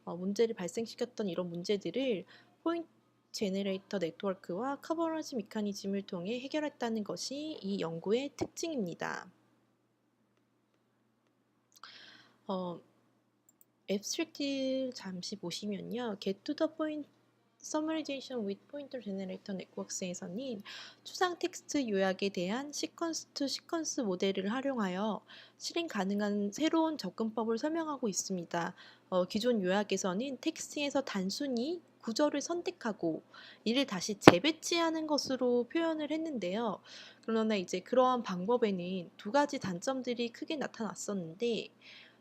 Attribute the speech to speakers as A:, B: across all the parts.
A: 문제를 발생시켰던 이런 문제들을 포인트 제너레이터 네트워크와 커버런지 메커니즘을 통해 해결했다는 것이 이 연구의 특징입니다. 앱스트랙트 잠시 보시면요. Get to the point Summarization with Pointer Generator Networks에서는 추상 텍스트 요약에 대한 시퀀스 투 시퀀스 모델을 활용하여 실행 가능한 새로운 접근법을 설명하고 있습니다. 기존 요약에서는 텍스트에서 단순히 구절을 선택하고 이를 다시 재배치하는 것으로 표현을 했는데요. 그러나 이제 그러한 방법에는 두 가지 단점들이 크게 나타났었는데,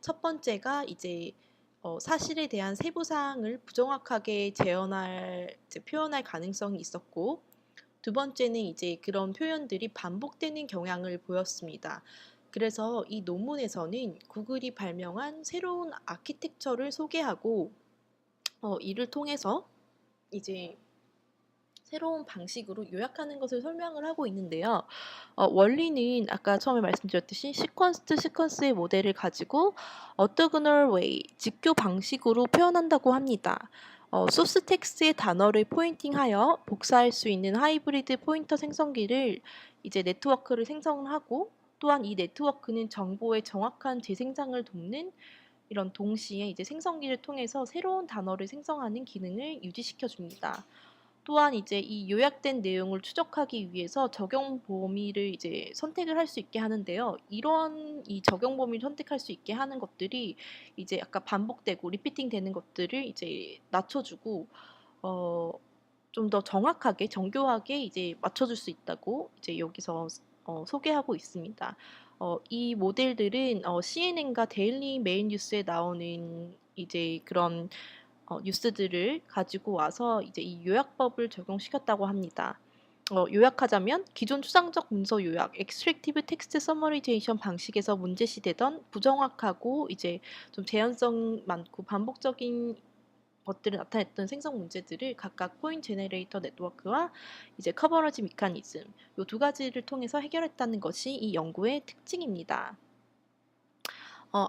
A: 첫 번째가 이제 사실에 대한 세부 사항을 부정확하게 표현할 가능성이 있었고, 두 번째는 이제 그런 표현들이 반복되는 경향을 보였습니다. 그래서 이 논문에서는 구글이 발명한 새로운 아키텍처를 소개하고, 이를 통해서 이제 새로운 방식으로 요약하는 것을 설명을 하고 있는데요. 원리는 아까 처음에 말씀드렸듯이 시퀀스 투 시퀀스의 모델을 가지고 orthogonal way, 직교 방식으로 표현한다고 합니다. 소스 텍스트의 단어를 포인팅하여 복사할 수 있는 하이브리드 포인터 생성기를 이제 네트워크를 생성하고, 또한 이 네트워크는 정보의 정확한 재생장을 돕는 이런 동시에 이제 생성기를 통해서 새로운 단어를 생성하는 기능을 유지시켜 줍니다. 또한 이제 이 요약된 내용을 추적하기 위해서 적용 범위를 이제 선택을 할 수 있게 하는데요. 이런 이 적용 범위를 선택할 수 있게 하는 것들이 이제 약간 반복되고 리피팅 되는 것들을 이제 낮춰주고, 어, 좀 더 정확하게 정교하게 이제 맞춰줄 수 있다고 이제 여기서 소개하고 있습니다. 이 모델들은 CNN과 데일리 메일 뉴스에 나오는 이제 그런 뉴스들을 가지고 와서 이제 이 요약법을 적용시켰다고 합니다. 요약하자면 기존 추상적 문서 요약, extractive text summarization 방식에서 문제시되던 부정확하고 이제 좀 제한성 많고 반복적인 것들을 나타냈던 생성 문제들을 각각 포인트 제너레이터 네트워크와 이제 커버러지 메커니즘 요 두 가지를 통해서 해결했다는 것이 이 연구의 특징입니다.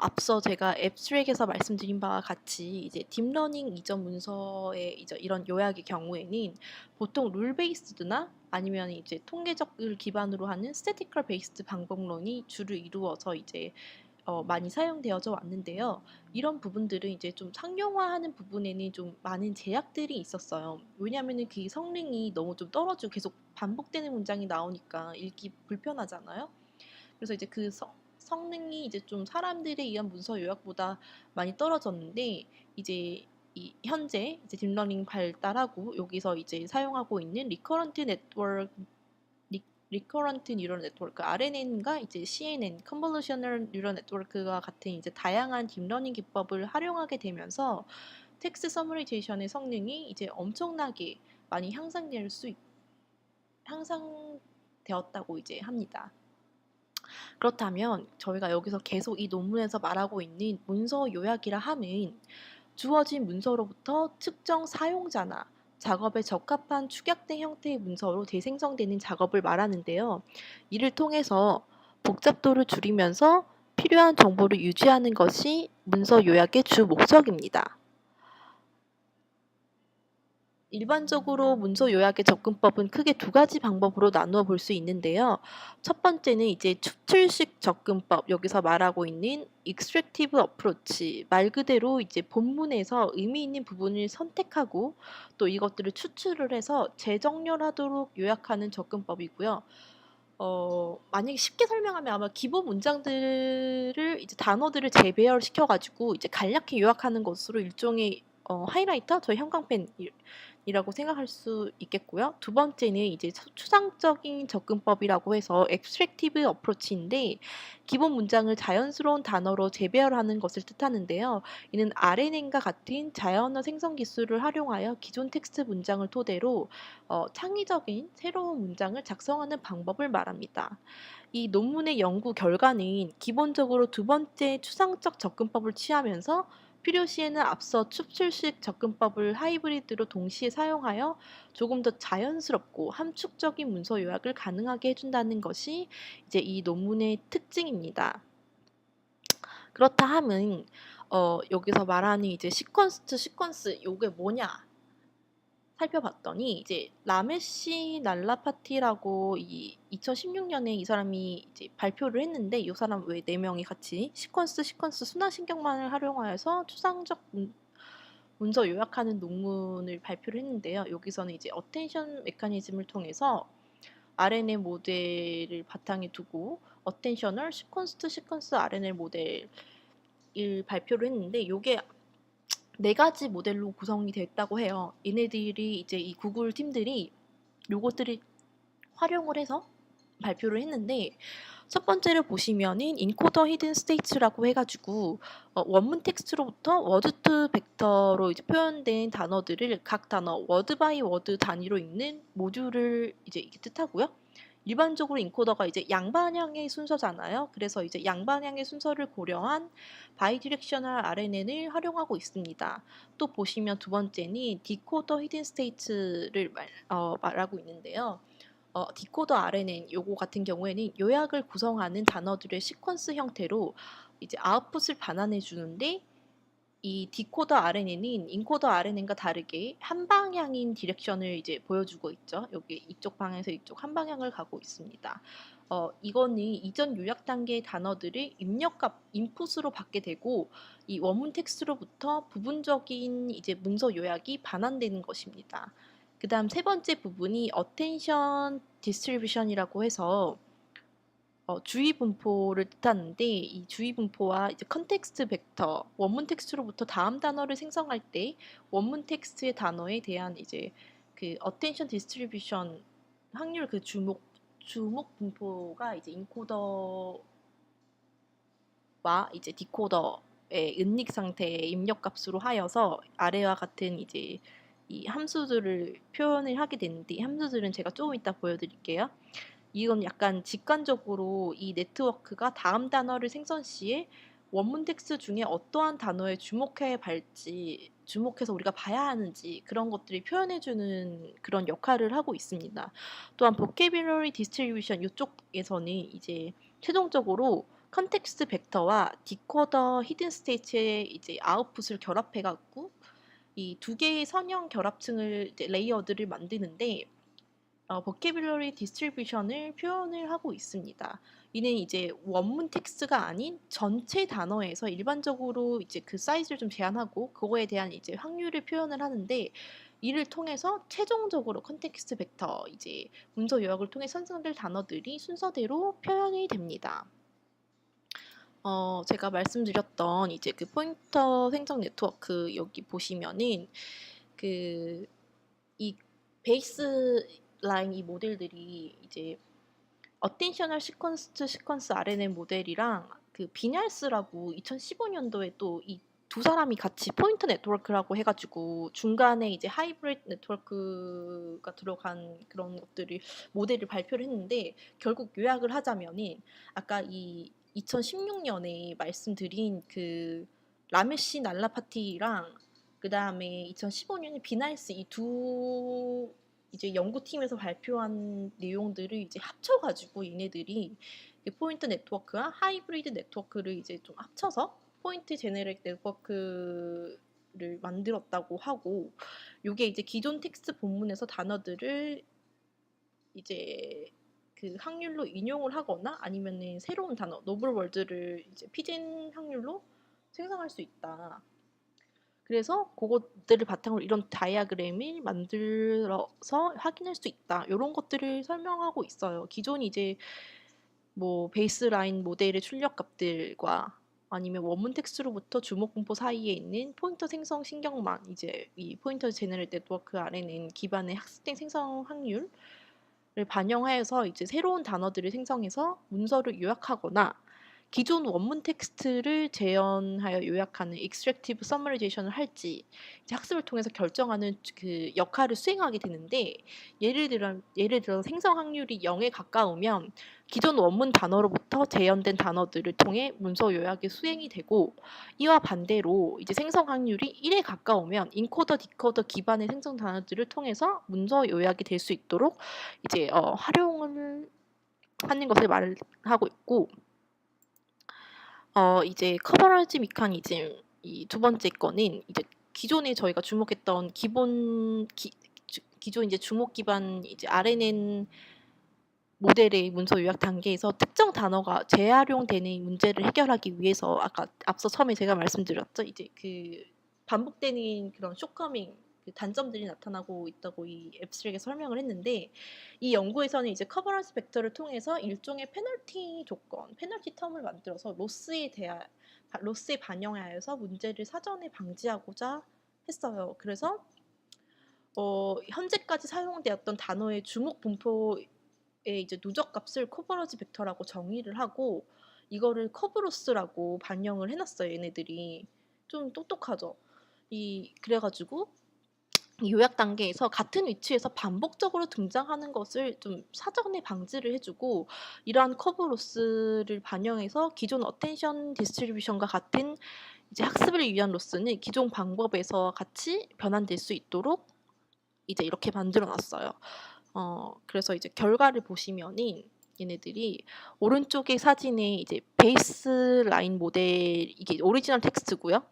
A: 앞서 제가 앱스트랙에서 말씀드린 바와 같이 이제 딥러닝 이전 문서의 이제 이런 요약의 경우에는 보통 룰 베이스드나 아니면 이제 통계적을 기반으로 하는 스태티컬 베이스드 방법론이 주를 이루어서 이제 많이 사용되어져 왔는데요. 이런 부분들은 이제 좀 상용화하는 부분에는 좀 많은 제약들이 있었어요. 왜냐하면은 그 성능이 너무 좀 떨어지고 계속 반복되는 문장이 나오니까 읽기 불편하잖아요. 그래서 이제 그 성능이 이제 좀 사람들에 의한 문서 요약보다 많이 떨어졌는데, 이제 이 현재 이제 딥러닝 발달하고 여기서 이제 사용하고 있는 리커런트 뉴럴 네트워크 RNN과 이제 CNN 컨볼루셔널 뉴럴 네트워크와 같은 이제 다양한 딥러닝 기법을 활용하게 되면서 텍스트 서머리제이션의 성능이 이제 엄청나게 많이 향상되었다고 이제 합니다. 그렇다면 저희가 여기서 계속 이 논문에서 말하고 있는 문서 요약이라 함은 주어진 문서로부터 특정 사용자나 작업에 적합한 축약된 형태의 문서로 재생성되는 작업을 말하는데요. 이를 통해서 복잡도를 줄이면서 필요한 정보를 유지하는 것이 문서 요약의 주 목적입니다. 일반적으로 문서 요약의 접근법은 크게 두 가지 방법으로 나누어 볼 수 있는데요. 첫 번째는 이제 추출식 접근법, 여기서 말하고 있는 extractive approach, 말 그대로 이제 본문에서 의미 있는 부분을 선택하고 또 이것들을 추출을 해서 재정렬하도록 요약하는 접근법이고요. 만약에 쉽게 설명하면 아마 기본 문장들을 이제 단어들을 재배열시켜가지고 이제 간략히 요약하는 것으로 일종의 하이라이터, 저희 형광펜이라고 생각할 수 있겠고요. 두 번째는 이제 추상적인 접근법이라고 해서 extractive approach인데, 기본 문장을 자연스러운 단어로 재배열하는 것을 뜻하는데요. 이는 RNN과 같은 자연어 생성 기술을 활용하여 기존 텍스트 문장을 토대로 창의적인 새로운 문장을 작성하는 방법을 말합니다. 이 논문의 연구 결과는 기본적으로 두 번째 추상적 접근법을 취하면서 필요시에는 앞서 추출식 접근법을 하이브리드로 동시에 사용하여 조금 더 자연스럽고 함축적인 문서 요약을 가능하게 해준다는 것이 이제 이 논문의 특징입니다. 그렇다 함은 여기서 말하는 이제 시퀀스 투 시퀀스 요게 뭐냐 살펴봤더니 이제 라메시 날라파티라고 이 2016년에 이 사람이 이제 발표를 했는데 이 사람 외에 4명이 같이 시퀀스 순환신경만을 활용하여서 추상적 문서 요약하는 논문을 발표를 했는데요. 여기서는 이제 어텐션 메커니즘을 통해서 RNA 모델을 바탕에 두고 어텐셔널 시퀀스 투 시퀀스 RNA 모델을 발표를 했는데 요게 4가지 모델로 구성이 됐다고 해요. 얘네들이 이제 이 구글 팀들이 요것들을 활용을 해서 발표를 했는데 첫 번째를 보시면은 인코더 히든 스테이츠라고 해가지고 원문 텍스트로부터 워드 투 벡터로 이제 표현된 단어들을 각 단어 워드 바이 워드 단위로 읽는 모듈을 이제 이게 뜻하고요. 일반적으로 인코더가 이제 양방향의 순서잖아요. 그래서 이제 양방향의 순서를 고려한 바이디렉셔널 RNN을 활용하고 있습니다. 또 보시면 두 번째는 디코더 히든 스테이트를 말하고 있는데요. 디코더 RNN 요거 같은 경우에는 요약을 구성하는 단어들의 시퀀스 형태로 이제 아웃풋을 반환해 주는데 이 디코더 RNN은 인코더 RNN과 다르게 한 방향인 디렉션을 이제 보여주고 있죠. 여기 이쪽 방향에서 이쪽 한 방향을 가고 있습니다. 이거는 이전 요약 단계의 단어들을 입력값 인풋으로 받게 되고 이 원문 텍스트로부터 부분적인 이제 문서 요약이 반환되는 것입니다. 그다음 세 번째 부분이 attention distribution이라고 해서 주의 분포를 뜻하는데 이 주의 분포와 이제 컨텍스트 벡터 원문 텍스트로부터 다음 단어를 생성할 때 원문 텍스트의 단어에 대한 이제 그 attention distribution 확률 그 주목 분포가 이제 인코더와 이제 디코더의 은닉 상태의 입력 값으로 하여서 아래와 같은 이제 이 함수들을 표현을 하게 되는데 이 함수들은 제가 조금 이따 보여드릴게요. 이건 약간 직관적으로 이 네트워크가 다음 단어를 생성 시에 원문 텍스트 중에 어떠한 단어에 주목해서 우리가 봐야 하는지 그런 것들이 표현해주는 그런 역할을 하고 있습니다. 또한 vocabulary distribution 이쪽에서는 이제 최종적으로 컨텍스트 벡터와 디코더 히든 스테이트의 이제 아웃풋을 결합해갖고 이 두 개의 선형 결합층을 이제 레이어들을 만드는데 vocabulary distribution을 표현을 하고 있습니다. 이는 이제 원문 텍스트가 아닌 전체 단어에서 일반적으로 이제 그 사이즈를 좀 제한하고 그거에 대한 이제 확률을 표현을 하는데 이를 통해서 최종적으로 컨텍스트 벡터 이제 문서 요약을 통해 생성될 단어들이 순서대로 표현이 됩니다. 제가 말씀드렸던 이제 그 포인터 생성 네트워크 여기 보시면은 그 이 베이스 라인 이 모델들이 이제 어텐셔널 시퀀스 투 시퀀스 RNN 모델이랑 그 비날스라고 2015년도에 또 이 두 사람이 같이 포인터 네트워크라고 해가지고 중간에 이제 하이브리드 네트워크가 들어간 그런 것들을 모델을 발표를 했는데 결국 요약을 하자면은 아까 이 2016년에 말씀드린 그 라메시 날라파티랑 그 다음에 2015년에 비날스 이 두 이제 연구팀에서 발표한 내용들을 이제 합쳐가지고 얘네들이 포인트 네트워크와 하이브리드 네트워크를 이제 좀 합쳐서 포인트 제네릭 네트워크를 만들었다고 하고 요게 이제 기존 텍스트 본문에서 단어들을 이제 그 확률로 인용을 하거나 아니면은 새로운 단어 노블 월드를 이제 피젠 확률로 생성할 수 있다. 그래서 그것들을 바탕으로 이런 다이아그램을 만들어서 확인할 수 있다. 이런 것들을 설명하고 있어요. 기존 이제 뭐 베이스라인 모델의 출력값들과 아니면 원문 텍스트로부터 주목 분포 사이에 있는 포인터 생성 신경망 이제 이 포인터 제너럴 네트워크 안에는 기반의 학습된 생성 확률을 반영하여서 이제 새로운 단어들을 생성해서 문서를 요약하거나 기존 원문 텍스트를 재현하여 요약하는 extractive summarizzation을 할지 이제 학습을 통해서 결정하는 그 역할을 수행하게 되는데 예를 들어 생성 확률이 0에 가까우면 기존 원문 단어로부터 재현된 단어들을 통해 문서 요약이 수행이 되고 이와 반대로 이제 생성 확률이 1에 가까우면 인코더 디코더 기반의 생성 단어들을 통해서 문서 요약이 될 수 있도록 이제 활용을 하는 것을 말하고 있고 이제 커버리지 메커니즘 이 두 번째 거는 이제 기존에 저희가 주목했던 기존 이제 주목 기반 이제 RNN 모델의 문서 요약 단계에서 특정 단어가 재활용되는 문제를 해결하기 위해서 아까 앞서 처음에 제가 말씀드렸죠. 이제 그 반복되는 그런 숏커밍 그 단점들이 나타나고 있다고 이 앱스트랙에 설명을 했는데 이 연구에서는 이제 커버런스 벡터를 통해서 일종의 페널티 조건, 페널티 텀을 만들어서 로스에 반영하여서 문제를 사전에 방지하고자 했어요. 그래서 현재까지 사용되었던 단어의 주목 분포의 이제 누적 값을 커버런스 벡터라고 정의를 하고 이거를 커브로스라고 반영을 해놨어요. 얘네들이 좀 똑똑하죠. 그래가지고 이 요약 단계에서 같은 위치에서 반복적으로 등장하는 것을 좀 사전에 방지를 해주고 이러한 커브로스를 반영해서 기존 어텐션 디스트리뷰션과 같은 이제 학습을 위한 로스는 기존 방법에서 같이 변환될 수 있도록 이제 이렇게 만들어 놨어요. 그래서 이제 결과를 보시면은 얘네들이 오른쪽의 사진에 이제 베이스라인 모델 이게 오리지널 텍스트고요.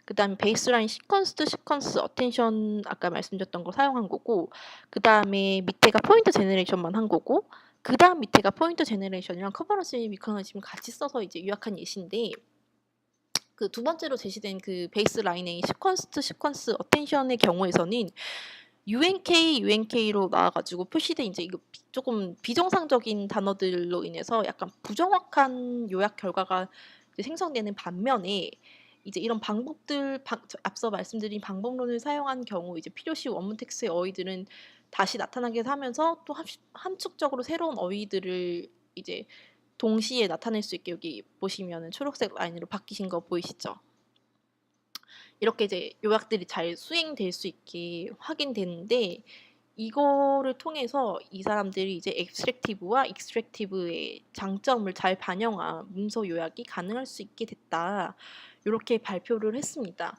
A: 그다음에 베이스라인 시퀀스 어텐션 아까 말씀드렸던 거 사용한 거고 그다음에 밑에가 포인트 제너레이션만 한 거고 그다음 밑에가 포인트 제너레이션이랑 커버런스 메커니즘을 같이 써서 이제 요약한 예시인데 그 두 번째로 제시된 그 베이스라인의 시퀀스 어텐션의 경우에서는 UNK로 나와가지고 표시된 이제 이거 조금 비정상적인 단어들로 인해서 약간 부정확한 요약 결과가 생성되는 반면에 이제 이런 앞서 말씀드린 방법론을 사용한 경우 이제 필요시 원문 텍스트의 어휘들은 다시 나타나게 하면서 또 함축적으로 새로운 어휘들을 이제 동시에 나타낼 수 있게 여기 보시면은 초록색 라인으로 바뀌신 거 보이시죠? 이렇게 이제 요약들이 잘 수행될 수 있게 확인되는데 이거를 통해서 이 사람들이 이제 앱스트랙티브와 익스트랙티브의 장점을 잘 반영한 문서 요약이 가능할 수 있게 됐다. 이렇게 발표를 했습니다.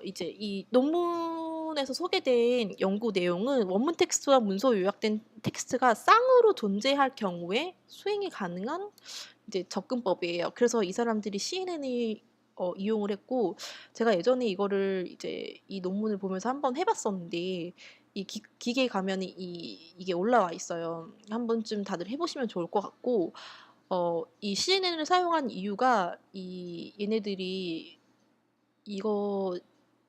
A: 이제 이 논문에서 소개된 연구 내용은 원문 텍스트와 문서 요약된 텍스트가 쌍으로 존재할 경우에 수행이 가능한 이제 접근법이에요. 그래서 이 사람들이 CNN을 이용을 했고 제가 예전에 이거를 이제 이 논문을 보면서 한번 해봤었는데 이 기계에 가면 이게 올라와 있어요. 한 번쯤 다들 해보시면 좋을 것 같고 이 CNN을 사용한 이유가 얘네들이 이거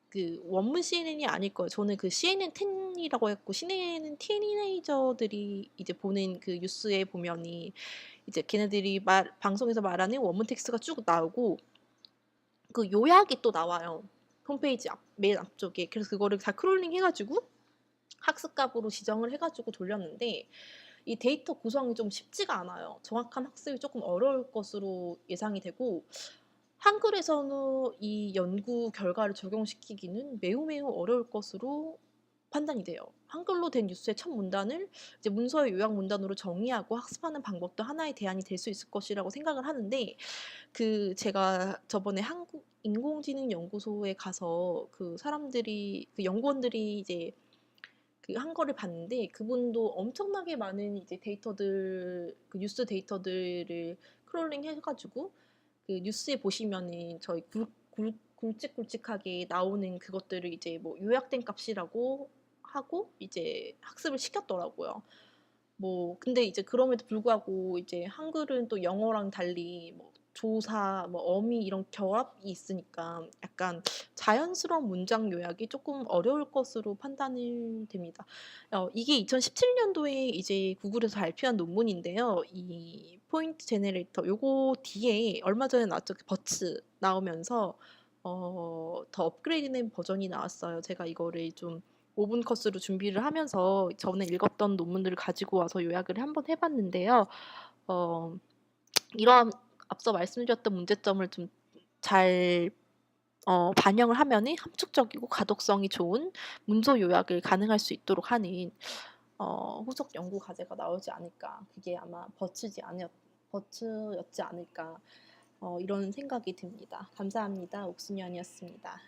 A: 그 원문 CNN이 아닐 거예요. 저는 그 CNN 10이라고 했고 CNN 티네이저들이 이제 보는 그 뉴스에 보면이 이제 걔네들이 방송에서 말하는 원문 텍스트가 쭉 나오고 그 요약이 또 나와요. 홈페이지 맨 앞쪽에. 그래서 그거를 다 크롤링 해가지고 학습값으로 지정을 해가지고 돌렸는데 이 데이터 구성이 좀 쉽지가 않아요. 정확한 학습이 조금 어려울 것으로 예상이 되고 한글에서는 이 연구 결과를 적용시키기는 매우 어려울 것으로 판단이 돼요. 한글로 된 뉴스의 첫 문단을 이제 문서의 요약 문단으로 정의하고 학습하는 방법도 하나의 대안이 될 수 있을 것이라고 생각을 하는데 제가 저번에 한국 인공지능 연구소에 가서 그 연구원들이 이제 한 거를 봤는데 그분도 엄청나게 많은 이제 그 뉴스 데이터들을 크롤링 해가지고 그 뉴스에 보시면은 저희 굵직굵직하게 나오는 그것들을 이제 뭐 요약된 값이라고 하고 이제 학습을 시켰더라고요. 근데 이제 그럼에도 불구하고 이제 한글은 또 영어랑 달리 조사, 어미 이런 결합이 있으니까 약간 자연스러운 문장 요약이 조금 어려울 것으로 판단이 됩니다. 이게 2017년도에 이제 구글에서 발표한 논문인데요. 이 포인트 제네레이터 요거 뒤에 얼마 전에 나왔죠. 그 버츠 나오면서 더 업그레이드된 버전이 나왔어요. 제가 이거를 좀 5분 코스로 준비를 하면서 전에 읽었던 논문들을 가지고 와서 요약을 한번 해봤는데요. 이러한 앞서 말씀드렸던 문제점을 좀 잘 반영을 하면은 함축적이고 가독성이 좋은 문서 요약을 가능할 수 있도록 하는 후속 연구 과제가 나오지 않을까. 그게 아마 버츠였지 않을까. 이런 생각이 듭니다. 감사합니다. 옥순현이었습니다.